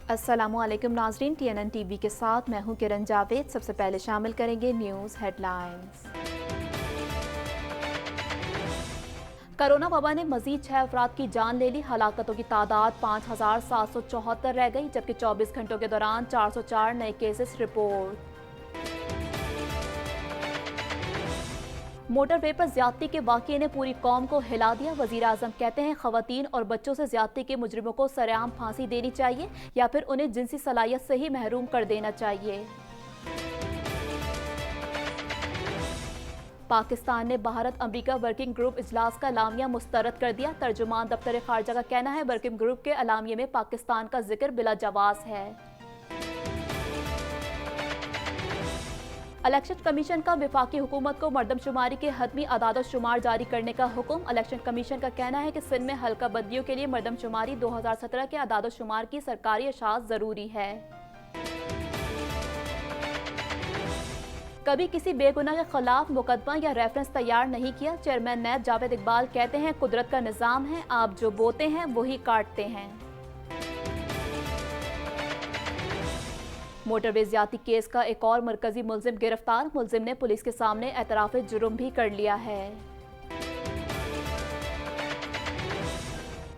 अस्सलामु अलैकुम नाज़रीन, TNN TV के साथ मैं हूं किरण जावेद। सबसे पहले शामिल करेंगे न्यूज़ हेडलाइंस। कोरोना वबा ने मजीद 6 अफराद की जान ले ली। हलाकतों की तादाद 5,774 रह गई, जबकि 24 घंटों के दौरान 404 नए केसेस रिपोर्ट। मोटरवे पर ज्यादती के वाक़ये ने पूरी कौम को हिला दिया। वज़ीर आज़म कहते हैं ख़वातीन और बच्चों से ज्यादती के मुजरिमों को सरेआम फांसी देनी चाहिए या फिर उन्हें जिनसी सलाहियत से ही महरूम कर देना चाहिए। पाकिस्तान ने भारत अमरीका वर्किंग ग्रुप इजलास का एलामिया मुस्तरद कर दिया। तर्जुमान दफ्तर खारजा का कहना है वर्किंग ग्रुप के एलामिये में पाकिस्तान का जिक्र बिला जवाज़ है। इलेक्शन कमीशन का वफाकी हुकूमत को मरदमशुमारी के हतमी अदाद-ओ-शुमार जारी करने का हुक्म। इलेक्शन कमीशन का कहना है कि सिंध में हल्का बदियों के लिए मरदमशुमारी 2017 के अदाद-ओ-शुमार की सरकारी अशात ज़रूरी है। कभी किसी बेगुनाह के खिलाफ मुकदमा या रेफरेंस तैयार नहीं किया। चेयरमैन नैब जावेद इकबाल कहते हैं कुदरत का निज़ाम है, आप जो बोते हैं वही काटते हैं। मोटरवे ज्यादती केस का एक और मरकजी मुलजिम गिरफ्तार। मुलजिम ने पुलिस के सामने एतराफ़ जुर्म भी कर लिया है।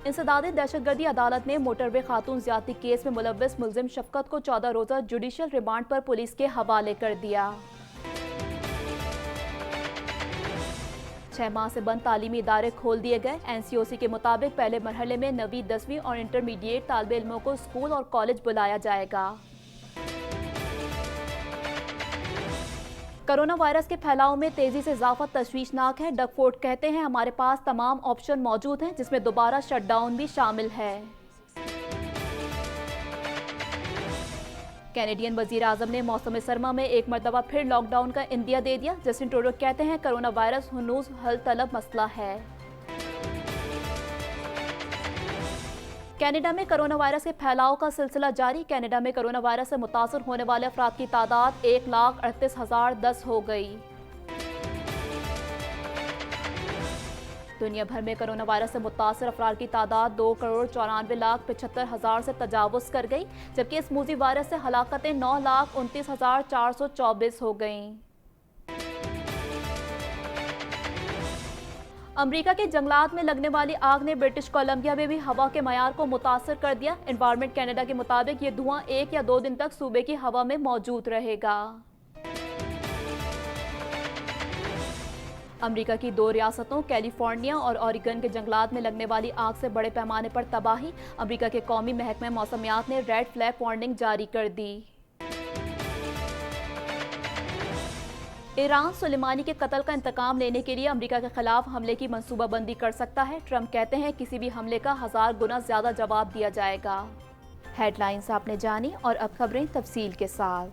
इंसदादी दहशतगर्दी अदालत ने मोटरवे खातून ज्यादती केस में मुलव्वस मुलजिम शफकत को 14 रोज़ा जुडिशल रिमांड पर पुलिस के हवाले कर दिया। 6 माह से बंद तालीमी इदारे खोल दिए गए। NCOC के मुताबिक पहले मरहले में 9वीं 10वीं और इंटरमीडिएट तालिब इल्मों को स्कूल और कॉलेज बुलाया जाएगा। कोरोना वायरस के फैलाव में तेजी से इजाफा तशवीशनाक है। डगफोर्ड कहते हैं हमारे पास तमाम ऑप्शन मौजूद हैं, जिसमें दोबारा शटडाउन भी शामिल है। कैनेडियन वजीर आजम ने मौसम सरमा में एक मरतबा फिर लॉकडाउन का इंदिया दे दिया। जस्टिन ट्रूडो कहते हैं कोरोना वायरस हनूज हल तलब मसला है। कनाडा में कोरोना वायरस के फैलाव का सिलसिला जारी। कनाडा में कोरोना वायरस से मुतासर होने वाले अफराद की तादाद 1,38,010 हो गई। दुनिया भर में कोरोना वायरस से मुतासर अफराद की तादाद 2,94,75,000 से तजावुज कर गई, जबकि इस मूजी वायरस से हलाकतें 9,29,424 हो गईं। अमरीका के जंगलात में लगने वाली आग ने ब्रिटिश कोलंबिया में भी हवा के मयार को मुतासर कर दिया। एनवायरनमेंट कनाडा के मुताबिक ये धुआं 1 या 2 दिन तक सूबे की हवा में मौजूद रहेगा। अमरीका की 2 रियासतों कैलिफोर्निया और ओरेगन के जंगलात में लगने वाली आग से बड़े पैमाने पर तबाही। अमरीका के कौमी महकमे मौसमियात ने रेड फ्लैग वार्निंग जारी कर दी। ईरान सुलेमानी के कत्ल का इंतकाम लेने के लिए अमेरिका के खिलाफ हमले की मंसूबाबंदी कर सकता है। ट्रंप कहते हैं किसी भी हमले का 1000 गुना ज्यादा जवाब दिया जाएगा। हेडलाइंस आपने जानी और अब खबरें तफसील के साथ।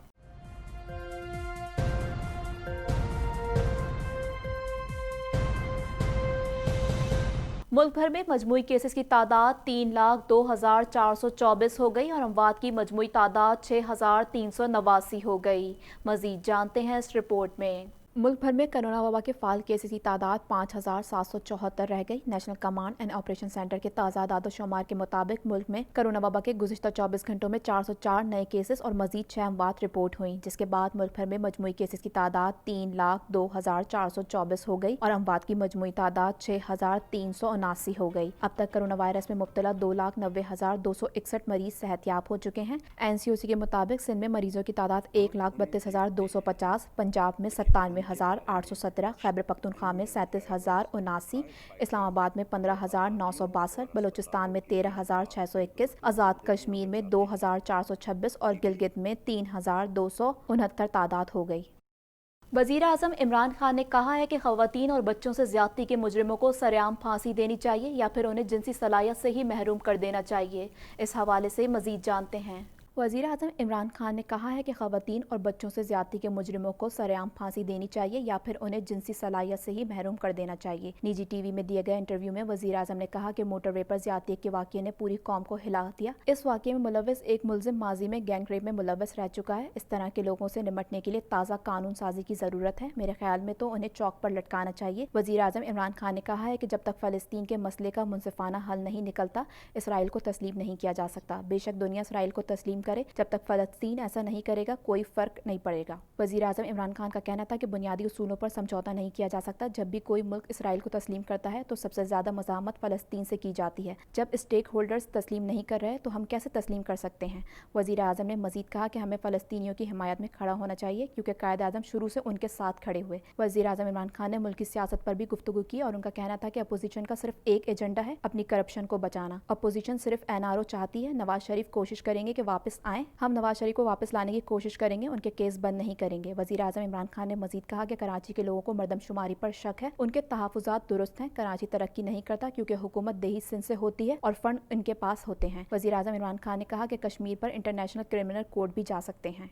मुल्क भर में मजमूई केसेस की तादाद 3,02,424 हो गई और अमवात की मजमूई तादाद 6,389 हो गई। मजीद जानते हैं इस रिपोर्ट में। मुल्क भर में कोरोना वबा के फाल केसेस की तादाद 5,774 रह गई। National command and operation centre के ताज़ा आदाद-ओ-शुमार के मुताबिक मुल्क में कोरोना वबा के गुज़िश्ता 24 घंटों में 404 नए केसेस और मजीद 6 अमवात रिपोर्ट हुई, जिसके बाद मुल्क भर में मजमूई केसेस की तादाद 3,02,424 हो गई और अमवात की मजमूई तादाद 6,379 हो गई। अब तक कोरोना वायरस में मुब्तला 2,90,261 मरीज सेहतयाब हो चुके हैं। NCOC के मुताबिक सिंध में मरीजों की तादाद 1,32,250, पंजाब में 97,817, खैबर पख्तूनख्वा में 37,079, इस्लामाबाद में 15,962, बलूचिस्तान में 13,621, आज़ाद कश्मीर में 2,426 और गिलगित में 3,269 तादाद हो गई। वज़ीर आज़म इमरान खान ने कहा है कि ख़वातीन और बच्चों से ज्यादती के मुजरिमों को सरेआम फांसी देनी चाहिए या फिर उन्हें जिनसी सलाहियत से ही महरूम कर देना चाहिए। इस हवाले से मज़ीद जानते हैं। वज़ीर आज़म इमरान खान ने कहा है कि ख़वातीन और बच्चों से ज़्यादती के मुजरिमों को सरेआम फांसी देनी चाहिए या फिर उन्हें जिनसी सलाहियत से ही महरूम कर देना चाहिए। निजी टीवी में दिए गए इंटरव्यू में वज़ीर आज़म ने कहा कि मोटरवे पर ज़्यादती के वाक़ये ने पूरी कौम को हिला दिया। इस वाक़ये में मुलव्वस एक मुल्ज़िम माजी में गैंग रेप में मुलव्वस रह चुका है। इस तरह के लोगों से निपटने के लिए ताज़ा कानून साजी की ज़रूरत है। मेरे ख्याल में तो उन्हें चौक पर लटकाना चाहिए। वज़ीर आज़म इमरान खान ने कहा है कि जब तक फ़लस्तीन के मसले का मुनसिफाना हल नहीं निकलता, इसराइल को तस्लीम नहीं किया जा सकता। बेशक दुनिया इसराइल को तस्लीम करे, जब तक फ़लस्तीन ऐसा नहीं करेगा कोई फ़र्क नहीं पड़ेगा। वज़ीर आज़म इमरान खान का कहना था कि बुनियादी उसूलों पर समझौता नहीं किया जा सकता। जब भी कोई मुल्क इसराइल को तस्लीम करता है तो सबसे ज़्यादा मज़ाहमत फ़लस्तीन से की जाती है। जब स्टेक होल्डर्स तस्लीम नहीं कर रहे तो हम कैसे तस्लीम कर सकते हैं। वज़ीर आज़म ने मज़ीद कहा कि हमें फ़लस्तीनियों की हिमायत में खड़ा होना चाहिए क्योंकि कायद आज़म शुरू से उनके साथ खड़े हुए। वज़ीर आज़म इमरान खान ने मुल्क की सियासत पर भी गुफ्तगू की और उनका कहना था कि अपोजिशन का सिर्फ एक एजेंडा है, अपनी करप्शन को बचाना। अपोजिशन सिर्फ NRO चाहती है। नवाज शरीफ कोशिश करेंगे कि वापस आएँ, हम नवाज शरीफ को वापस लाने की कोशिश करेंगे, उनके केस बंद नहीं करेंगे। वज़ीर आज़म इमरान खान ने मज़ीद कहा कि कराची के लोगों को मरदमशुमारी पर शक है, उनके तहफ़्फ़ुज़ात दुरुस्त हैं। कराची तरक्की नहीं करता क्योंकि हुकूमत देही सिंध से होती है और फंड इनके पास होते हैं। वज़ीर आज़म इमरान खान ने कहा कि कश्मीर पर इंटरनेशनल क्रिमिनल कोर्ट भी जा सकते हैं।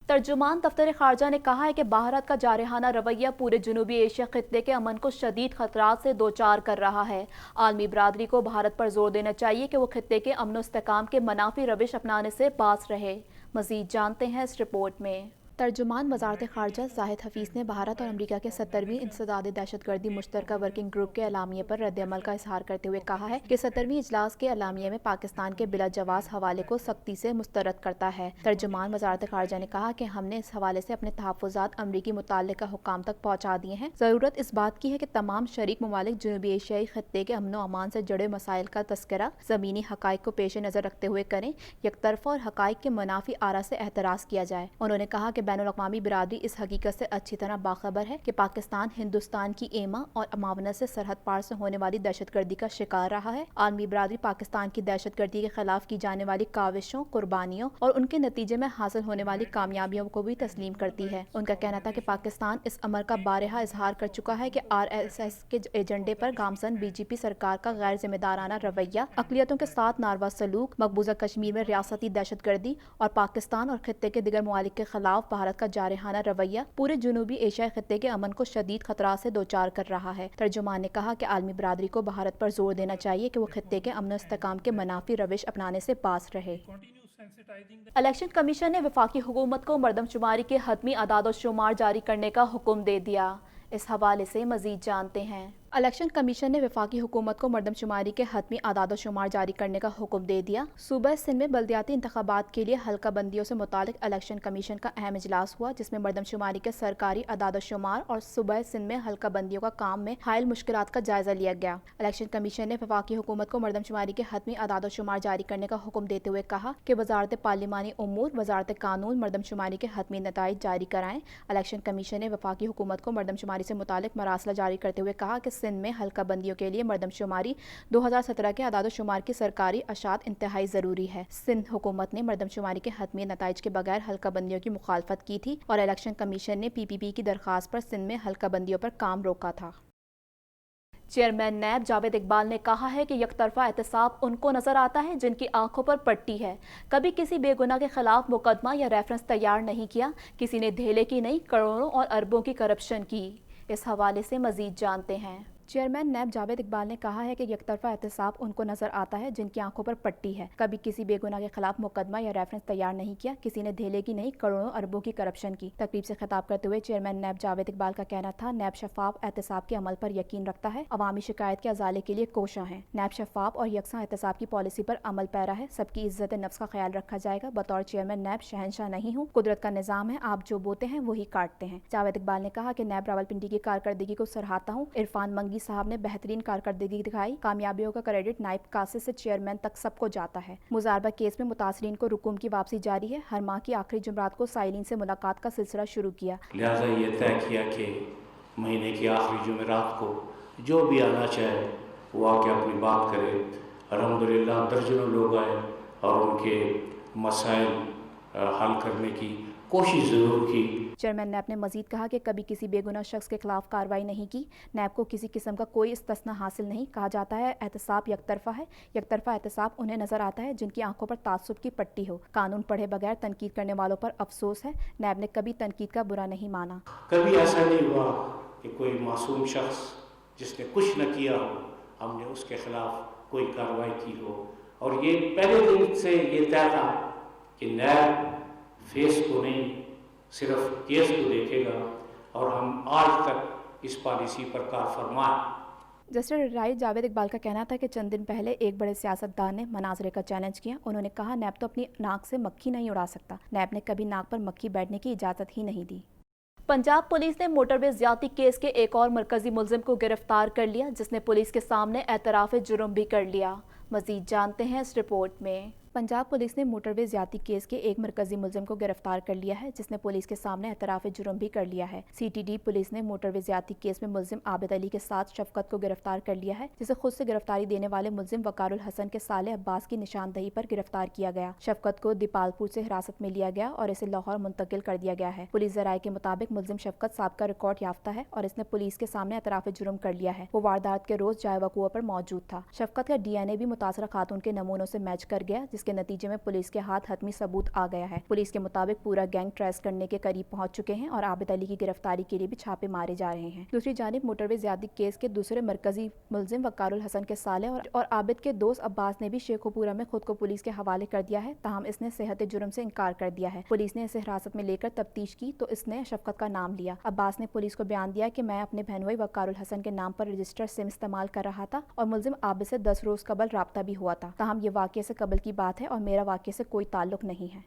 तर्जुमान दफ्तर ख़ारजा ने कहा है कि भारत का जारहाना रवैया पूरे जनूबी एशिया खित्ते के अमन को शदीद खतरात से दो चार कर रहा है। आलमी बरादरी को भारत पर जोर देना चाहिए कि वो खित्ते के अमन इस्तेकाम के मनाफी रविश अपनाने से बाज रहे। मज़ीद जानते हैं इस रिपोर्ट में। तर्जुमान वज़ारत ख़ारजा ज़ाहिद हफ़ीज़ ने भारत और अमरीका के 70वीं इंसदाद दहशतगर्दी मुश्तरका वर्किंग ग्रुप के अलामिये पर रद्द-ए-अमल का इजहार करते हुए कहा है कि 70वीं इजलास के अलामिये में पाकिस्तान के बिला जवाज़ हवाले को सख्ती से मुस्तरद करता है। तर्जुमान वज़ारत ख़ारजा ने कहा कि हमने इस हवाले से अपने तहफ़्फ़ुज़ात अमरीकी मुतल्लिका हुक्काम तक पहुँचा दिए हैं। ज़रूरत इस बात की है कि तमाम शरीक ममालिक जनूबी एशियाई खित्ते के अमन व अमान से जुड़े मसाइल का तस्करा ज़मीनी हक़ाइक़ को पेश नज़र रखते हुए करें, यकतरफ़ा और हक़ाइक़ के मनाफी आरा से एहतराज़ किया जाए। उन्होंने कहा कि बैनुल-अक़वामी बिरादरी इस हकीकत से अच्छी तरह बाखबर है कि पाकिस्तान हिंदुस्तान की एमा और अमावनत से सरहद पार से होने वाली दहशतगर्दी का शिकार रहा है। आलमी बिरादरी पाकिस्तान की दहशतगर्दी के खिलाफ की जाने वाली काविशों, कुर्बानियों और उनके नतीजे में हासिल होने वाली कामयाबियों को भी तस्लीम करती है। उनका कहना था कि पाकिस्तान इस अमर का बारहा इजहार कर चुका है कि RSS के एजेंडे पर गामसन BJP सरकार का गैर जिम्मेदाराना रवैया, अक़लियतों के साथ नारवा सलूक, मकबूजा कश्मीर में रियासती दहशतगर्दी और पाकिस्तान और खित्ते के दिगर ममालिक के खिलाफ भारत का जारहाना रवैया पूरे जनूबी एशिया खित्ते के अमन को शदीद खतरा से दो चार कर रहा है। तर्जुमान ने कहा कि आलमी बरादरी को भारत पर जोर देना चाहिए कि वो खित्ते के अमन इस्तेकाम के मनाफी रविश अपनाने से बाज रहे। इलेक्शन कमीशन ने वफाकी हुकूमत को मरदमशुमारी के हतमी अदाद-ओ-शुमार जारी करने का हुक्म दे दिया। इस हवाले से मजीद जानते हैं। इलेक्शन कमीशन ने वफाकी हुकूमत को मरदमशुमारी के हतमी आदाद-ओ-शुमार जारी करने का हुक्म दे दिया। सूबा सिंध में बल्दियाती इंतखाबात के लिए हल्का बंदियों से मुतालिक इलेक्शन कमीशन का अहम इजलास हुआ, जिसमें मरदमशुमारी के सरकारी आदाद-ओ-शुमार और सूबा सिंध में हल्का बंदियों का काम में हायल मुश्किलात का जायजा लिया गया। इलेक्शन कमीशन ने वफाकी हुकूमत को मरदमशुमारी के हतमी आदाद-ओ-शुमार जारी करने का हुक्म देते हुए कहा कि वजारत पार्लिमानी उमूर, वजारत कानून मरदमशुमारी के हतमी नताइज जारी कराएं। इलेक्शन कमीशन ने वफाकी हुकूमत को मरदमशुमारी से मुतालिक मरासला जारी करते हुए कहा कि सिंध में हल्का बंदियों के लिए मरदमशुमारी 2017 के आदाद-ओ-शुमार की सरकारी अशात इंतहाई ज़रूरी है। सिंध हुकूमत ने मरदमशुमारी के हतमी नताइज के बगैर हल्का बंदियों की मुखालफत की थी और इलेक्शन कमीशन ने PPP की दरख्वास्त पर सिंध में हल्का बंदियों पर काम रोका था। चेयरमैन नैब जावेद इकबाल ने कहा है कि यकतरफा एहतसाब उनको नजर आता है जिनकी आंखों पर पट्टी है। कभी किसी बेगुनाह के खिलाफ मुकदमा या रेफरेंस तैयार नहीं किया, किसी ने धेले की नहीं करोड़ों और अरबों की करप्शन की। इस हवाले से मजीद जानते हैं। चेयरमैन नैब जावेद इकबाल ने कहा है कि यकतरफा एहतसाब उनको नजर आता है जिनकी आंखों पर पट्टी है। कभी किसी बेगुनाह के खिलाफ मुकदमा या रेफरेंस तैयार नहीं किया, किसी ने धेले की नहीं करोड़ों अरबों की करप्शन की। तकरीब से खिताब करते हुए चेयरमैन नैब जावेद इकबाल का कहना था, नैब शफाफ एहतसाब के अमल पर यकीन रखता है, अवामी शिकायत के अजाले के लिए कोशा है। नैब शफाफ और यकसा एहतसाब की पॉलिसी पर अमल पैरा है। सबकी इज्जत नफ्स का ख्याल रखा जाएगा। बतौर चेयरमैन नैब शहनशाह नहीं हूँ, कुदरत का निज़ाम है, आप जो बोते हैं वही काटते हैं। जावेद इकबाल ने कहा कि नैब रावलपिंडी की कारकर्दगी को सराहता हूँ। इरफान मंगी साहब ने बेहतरीन कारकर्दगी दिखाई। कामयाबियों का क्रेडिट नायब कासिद से चेयरमैन तक सबको जाता है। मुजारबा केस में मुतासरीन को रुकूम की वापसी जारी है। हर माह की आखिरी जुमरात को साइलिन से मुलाकात का सिलसिला शुरू किया। लिहाजा ये तय किया कि महीने की आखिरी जुमरात को जो भी आना चाहे वो आके अपनी बात करे। अल्हम्दुलिल्लाह दर्जनों लोग आए और उनके मसाइल हल करने की कोशिश ज़रूर की। चेयरमैन नैब ने मजीद कहा कि कभी किसी बेगुनाह शख्स के खिलाफ कार्रवाई नहीं की। नैब को किसी किस्म का कोई इस्तिस्ना हासिल नहीं। कहा जाता है एहतसाब यकतरफा है। यकतरफा एहतसाब उन्हें नजर आता है जिनकी आंखों पर तासुब की पट्टी हो। कानून पढ़े बगैर तनकीद करने वालों पर अफसोस है। नैब ने कभी तनकीद का बुरा नहीं माना। कभी ऐसा नहीं हुआ कि कोई मासूम शख्स जिसने कुछ न किया हो, हमने उसके खिलाफ कोई कार्रवाई की हो। और ये पहले दिन से ये तय था कि नैब फेस को नहीं, सिर्फ केस को देखेगा, और हम आज तक इस पॉलिसी पर कार फरमाएं। जस्टिस रिटायर्ड जावेद इकबाल का कहना था कि चंद दिन पहले एक बड़े सियासतदान ने मनाजरे का चैलेंज किया। उन्होंने कहा नैब तो अपनी नाक से मक्खी नहीं उड़ा सकता। नैब ने कभी नाक पर मक्खी बैठने की इजाज़त ही नहीं दी। पंजाब पुलिस ने मोटरवे ज्यादती केस के एक और मरकजी मुलजिम को गिरफ्तार कर लिया, जिसने पुलिस के सामने एतराफ़ जुर्म भी कर लिया। मजीद जानते हैं इस रिपोर्ट में। पंजाब पुलिस ने मोटरवे ज्यादती केस के एक मरकजी मुलजिम को गिरफ्तार कर लिया है, जिसने पुलिस के सामने एतराफ़ जुर्म भी कर लिया है। सीटीडी पुलिस ने मोटरवे ज्यादती केस में मुलजिम आबिद अली के साथ शफकत को गिरफ्तार कर लिया है, जिसे खुद से गिरफ्तारी देने वाले मुलजिम वकारुल हसन के साले अब्बास की निशानदही पर गिरफ्तार किया गया। शफकत को दीपालपुर से हिरासत में लिया गया और इसे लाहौर मुंतकिल कर दिया गया है। पुलिस ज़राए के मुताबिक मुलजिम शफकत साबका रिकॉर्ड याफ्ता है और इसने पुलिस के सामने एतराफ़ जुर्म कर लिया है। वो वारदात के रोज जाए वकूआ पर मौजूद था। शफकत का DNA भी मुतासरा खातून के नमूनों से मैच कर गया, जिसके नतीजे में पुलिस के हाथ हतमी सबूत आ गया है। पुलिस के मुताबिक पूरा गैंग ट्रेस करने के करीब पहुंच चुके हैं और आबिद अली की गिरफ्तारी के लिए भी छापे मारे जा रहे हैं। दूसरी जानिब मोटरवे ज्यादती केस के दूसरे मरकजी मुलजिम वकारुल हसन के साले और आबिद के दोस्त अब्बास ने भी शेखोपुरा में खुद को पुलिस के हवाले कर दिया है। ताहम इसने सेहत जुर्म से इनकार कर दिया है। पुलिस ने इसे हिरासत में लेकर तफ्तीश की तो इसने शफकत का नाम लिया। अब्बास ने पुलिस को बयान दिया कि मैं अपने बहनोई वकारुल हसन के नाम पर रजिस्टर सिम इस्तेमाल कर रहा था और मुलजिम आबिद से 10 रोज कबल राब्ता भी हुआ था। ताहम ये वाक़ये से कबल की बात है और मेरा वाक़ये से कोई ताल्लुक नहीं है।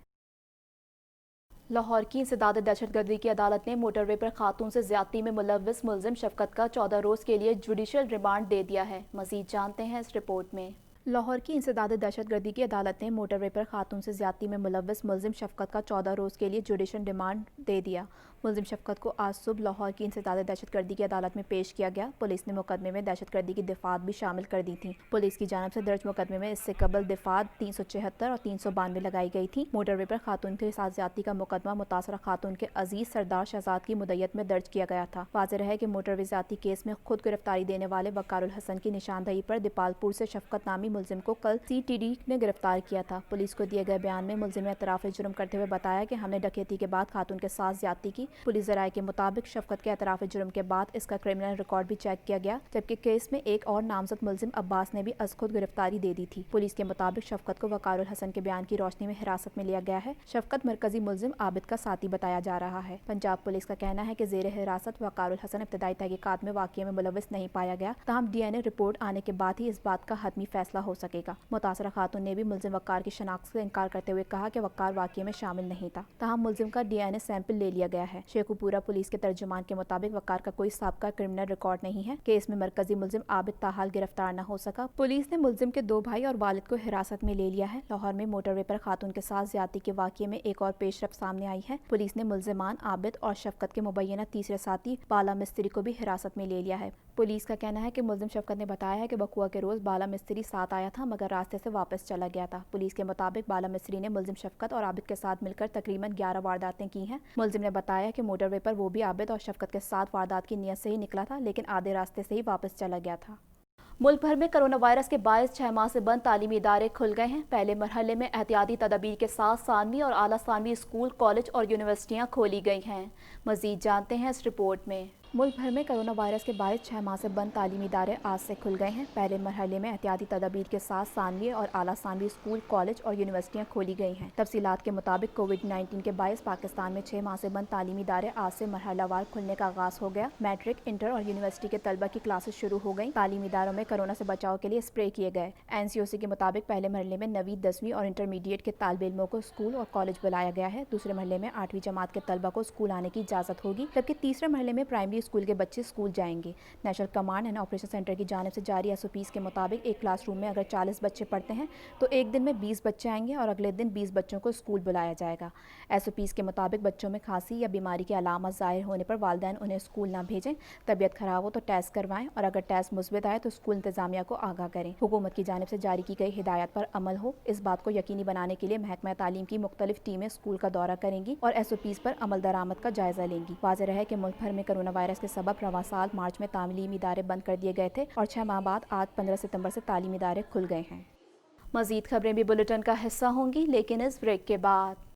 लाहौर की इंसदाद दहशतगर्दी की अदालत ने मोटरवे पर खातून से ज्यादती में मुलव्विस मुलजिम शफकत का 14 रोज के लिए जुडिशल रिमांड दे दिया है। मजीद जानते हैं इस रिपोर्ट में। लाहौर की इंसदाद दहशतगर्दी की अदालत ने मोटरवे पर खातून से ज्यादती में मुलव्विस मुलजिम शफकत का 14 रोज के लिए जुडिशल रिमांड दे दिया। मुलजिम शफकत को आज सुबह लाहौर की इंसदाद दहशतगर्दी की अदालत में पेश किया गया। पुलिस ने मुकदमे में दहशतगर्दी की दिफात भी शामिल कर दी थी। पुलिस की जानिब से दर्ज मुकदमे में इससे कबल दिफात 376 और 392 लगाई गई थी। मोटरवे पर खातून के साथ ज्यादती का मुकदमा मुतासरा खातून के अजीज सरदार शहजाद की मुद्दत में दर्ज किया गया था। वाज़ेह रहे कि मोटरवे ज्यादती केस में खुद गिरफ्तारी देने वाले वकारुल हसन की निशानदही पर दीपालपुर से शफकत नामी मुलजिम को कल CTD ने गिरफ्तार किया था। पुलिस को दिए गए बयान में मुलजिम ने एतराफ़ जुर्म करते हुए बताया कि हमने डकैती के बाद खातून के साथ ज्यादती की। पुलिस ज़राए के मुताबिक शफकत के एतराफ़ जुर्म के बाद इसका क्रिमिनल रिकॉर्ड भी चेक किया गया, जबकि केस में एक और नामजद मुलजिम अब्बास ने भी अज खुद गिरफ्तारी दे दी थी। पुलिस के मुताबिक शफकत को वकारुल हसन के बयान की रोशनी में हिरासत में लिया गया है। शफकत मरकजी मुलजिम आबिद का साथी बताया जा रहा है। पंजाब पुलिस का कहना है कि ज़ेर हिरासत वकारुल हसन इब्तदाई तहकीकात में वाक़ये में मुलव्विस नहीं पाया गया। ताहम DNA रिपोर्ट आने के बाद ही इस बात का हतमी फैसला हो सकेगा। मुतासरा खातून ने भी मुलजिम वकार की शनाख्त से इनकार करते हुए कहा कि वकार वाक़ये में शामिल नहीं था। ताहम मुलजिम का DNA सैंपल ले लिया गया है। शेखुपुरा पुलिस के तर्जुमान के मुताबिक वकार का कोई साबका क्रिमिनल रिकॉर्ड नहीं है। केस में मरकजी मुलजिम आबिद ताहाल गिरफ्तार न हो सका। पुलिस ने मुलजिम के 2 भाई और वालिद को हिरासत में ले लिया है। लाहौर में मोटरवे पर खातून के साथ ज्यादती के वाक़ये में एक और पेशरफ सामने आई है। पुलिस ने मुलजिमान आबिद और शफकत के मुबैना तीसरे साथी बाला मिस्त्री को भी हिरासत में ले लिया है। पुलिस का कहना है कि मुलजिम शफकत ने बताया है कि बकुआ के रोज बाला मिस्त्री साथ आया था मगर रास्ते से वापस चला गया था। पुलिस के मुताबिक बाला मिस्त्री ने मुलजिम शफकत और आबिद के साथ मिलकर तकरीबन 11 वारदातें की हैं। मुलजिम ने बताया कि मोटरवे पर वो भी आबिद और शफकत के साथ वारदात की नीयत से ही निकला था, लेकिन आधे रास्ते से ही वापस चला गया था। मुल्क भर में कोरोना वायरस के बायस 6 माह से बंद तालीमी इदारे खुल गए हैं। पहले मरहले में एहतियाती तदाबीर के साथ सानवी और आला सानवी स्कूल, कॉलेज और यूनिवर्सिटियां खोली गई हैं। मजीद जानते हैं इस रिपोर्ट में। मुल्क भर में कोरोना वायरस के बायस 6 माह से बंद तालीमी इदारे आज से खुल गए हैं। पहले मरहले में एहतियाती तदाबीर के साथ सानवी और आला सानवी स्कूल, कॉलेज और यूनिवर्सिटियां खोली गई हैं। तफसीलात के मुताबिक कोविड-19 के बायस पाकिस्तान में 6 माह से बंद तालीमी इदारे आज से मरहलावार खुलने का आगाज हो गया। मैट्रिक, इंटर और यूनिवर्सिटी के तलबा की क्लासेस शुरू हो गई। तालीमी इदारों में कोरोना से बचाव के लिए स्प्रे किए गए। NCOC के मुताबिक पहले मरहले में 9वीं, 10वीं और इंटरमीडिएट के तालिब इल्मों को स्कूल और कॉलेज बुलाया गया है। दूसरे मरहले में 8वीं जमात के तलबा को स्कूल आने की इजाज़त होगी, जबकि तीसरे मरहले में प्राइमरी اسکول کے بچے اسکول جائیں گے۔ National command and operation centre کی جانب سے جاری SOPs کے مطابق ایک کلاس روم میں اگر 40 بچے پڑھتے ہیں تو ایک دن میں 20 بچے آئیں گے اور اگلے دن 20 بچوں کو اسکول بلایا جائے گا۔ SOPs کے مطابق بچوں میں کھانسی یا بیماری کی علامات ظاہر ہونے پر والدین انہیں اسکول نہ بھیجیں، طبیعت خراب ہو تو ٹیسٹ کروائیں اور اگر ٹیسٹ مثبت آئے تو اسکول انتظامیہ کو آگاہ کریں۔ حکومت کی جانب سے جاری کی گئی ہدایات پر عمل ہو، اس بات کو یقینی بنانے کے لیے محکمہ تعلیم کی مختلف ٹیمیں اسکول کا دورہ کریں گی اور SOPs پر عمل درآمد کا جائزہ لیں گی۔ واضح رہے کہ ملک بھر میں کرونا وائرس کے سبب رواں سال مارچ میں تعلیمی ادارے بند کر دیے گئے تھے اور 6 ماہ بعد آج 15 ستمبر سے تعلیمی ادارے کھل گئے ہیں۔ مزید خبریں بھی بلیٹن کا حصہ ہوں گی لیکن اس بریک کے بعد۔